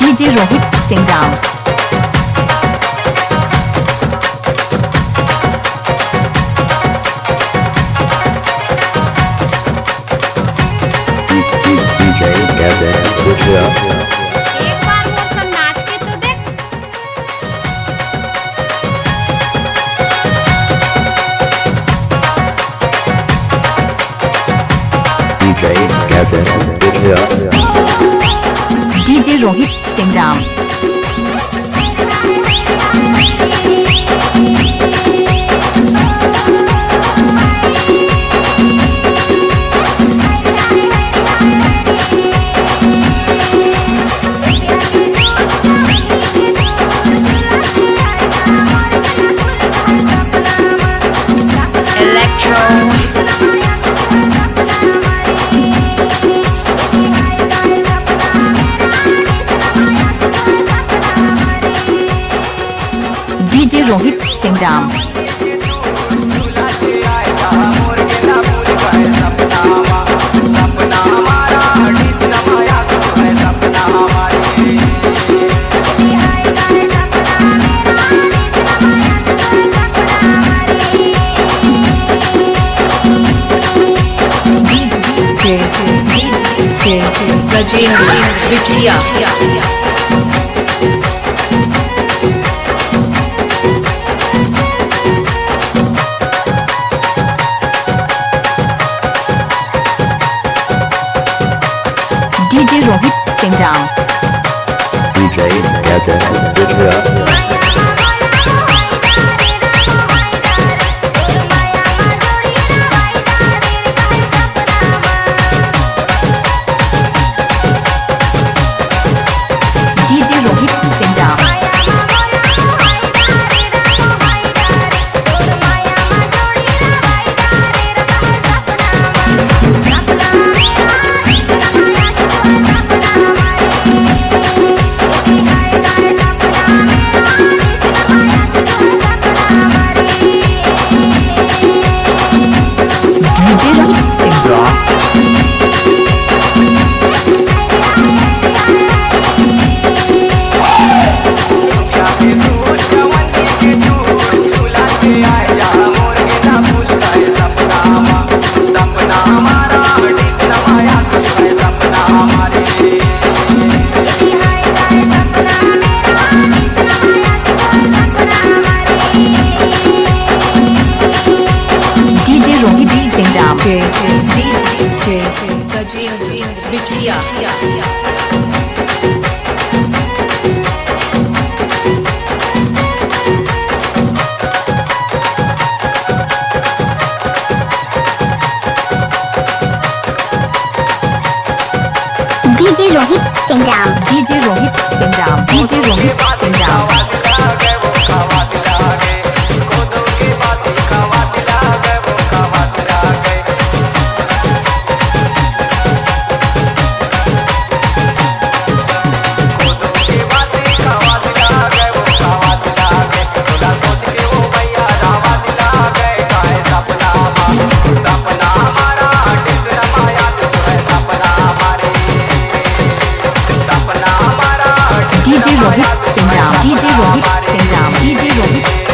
DJ Rohit Singh Ram. DJ कहते हैं गुजरात। एक बार वो सब नाच के तो देख। DJ कहते हैं Gujarat. DJ Rohit Singh Ram. DJ Rohit Singh Ram. Rajendra Vichia. DJ Rohit Singh Ram. DJ कहते हैं Gujarat. DJ Rohit Singh Ram. DJ Rohit Singh Ram. DJ Rohit Singh Ram. Rajendra Vichia. DJ Rohit Singh Ram. DJ Rohit Singh Ram. DJ Rohit Singh Ram. DJ Rohit Singh Ram. DJ Rohit Singh Ram. DJ Rohit